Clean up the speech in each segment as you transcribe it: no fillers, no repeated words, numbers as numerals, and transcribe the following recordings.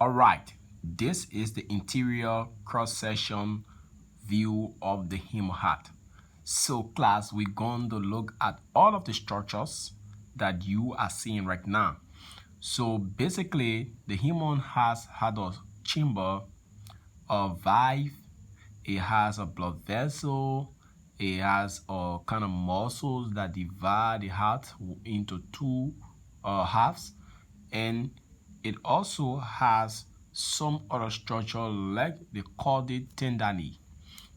All right, this is the interior cross-section view of the human heart. So class, we're going to look at all of the structures that you are seeing right now. So basically, the human has had a chamber, a valve, it has a blood vessel, it has a kind of muscles that divide the heart into two halves, and it also has some other structure like the caudate tendon.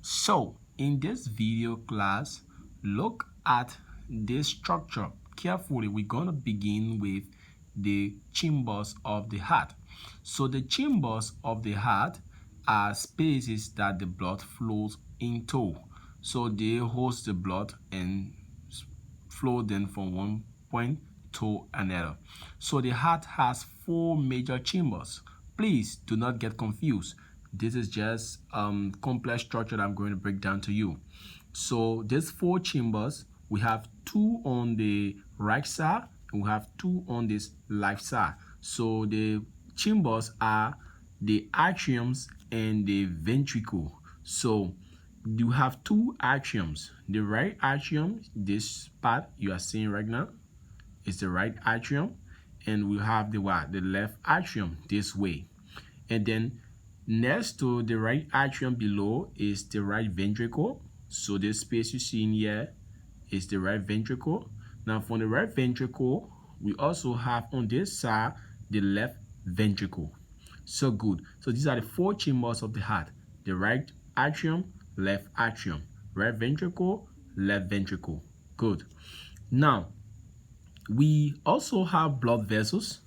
So in this video class, look at this structure carefully. We're going to begin with the chambers of the heart. So the chambers of the heart are spaces that the blood flows into. So they host the blood and flow then from one point to another. So the heart has four major chambers. Please do not get confused. This is just complex structure that I'm going to break down to you. So these four chambers, we have two on the right side and we have two on this left side. So the chambers are the atriums and the ventricle. So you have two atriums. The right atrium, this part you are seeing right now, is the right atrium, and we have the what? The left atrium this way. And then next to the right atrium below is the right ventricle. So this space you see in here is the right ventricle. Now from the right ventricle, we also have on this side the left ventricle. So good. So these are the four chambers of the heart: the right atrium, left atrium, right ventricle, left ventricle. Good. Now we also have blood vessels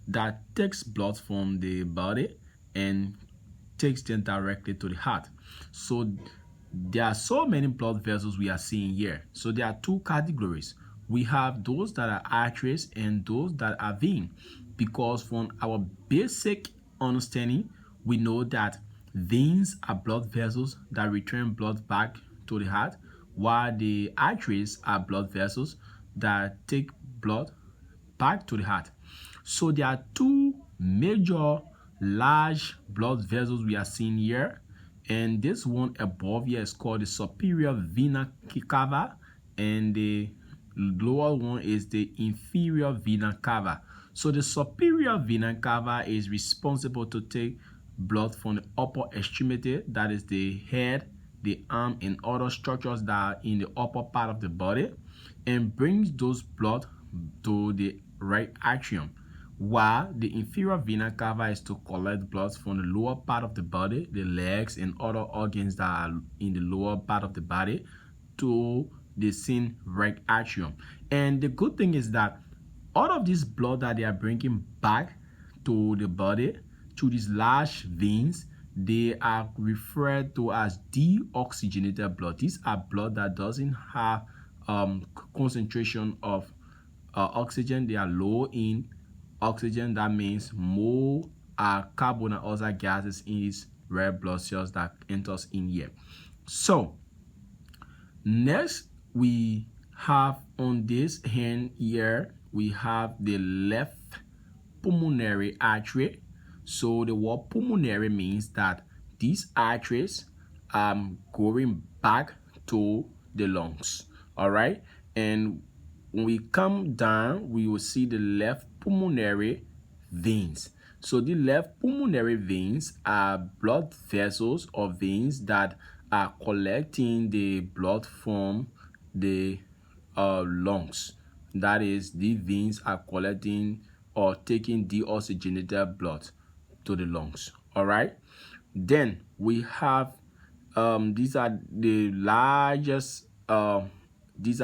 that takes blood from the body and takes them directly to the heart. So there are so many blood vessels we are seeing here. So there are two categories. We have those that are arteries and those that are veins, because from our basic understanding, we know that veins are blood vessels that return blood back to the heart, while the arteries are blood vessels that take blood back to the heart. So there are two major large blood vessels we are seeing here, and this one above here is called the superior vena cava, and the lower one is the inferior vena cava. So the superior vena cava is responsible to take blood from the upper extremity, that is the head, the arm, and other structures that are in the upper part of the body, and brings those blood to the right atrium, while the inferior vena cava is to collect blood from the lower part of the body, the legs and other organs that are in the lower part of the body, to the same right atrium. And the good thing is that all of this blood that they are bringing back to the body through these large veins, they are referred to as deoxygenated blood. These are blood that doesn't have concentration of oxygen. They are low in oxygen. That means more carbon and other gases in these red blood cells that enters in here. So next we have on this hand here, we have the left pulmonary artery. So the word pulmonary means that these arteries are going back to the lungs. All right, and when we come down, we will see the left pulmonary veins. So the left pulmonary veins are blood vessels or veins that are collecting the blood from the lungs. That is, the veins are collecting or taking deoxygenated blood to the lungs. All right, then we have these are the largest this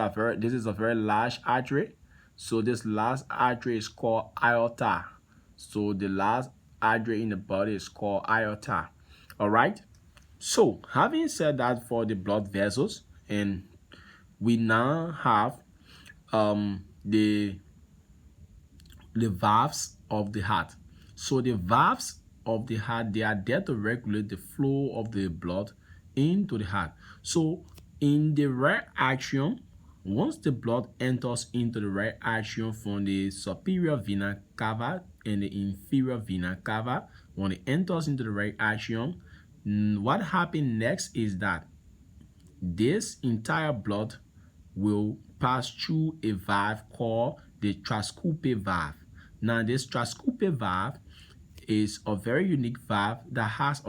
is a very large artery. So this last artery is called aorta. So the last artery in the body is called aorta. All right, so having said that for the blood vessels, and we now have the valves of the heart. So the valves of the heart, they are there to regulate the flow of the blood into the heart. So in the right atrium, once the blood enters into the right atrium from the superior vena cava in the inferior vena cava. When it enters into the right atrium, what happens next is that this entire blood will pass through a valve called the transcuspal valve. Now, this transcuspal valve is a very unique valve that has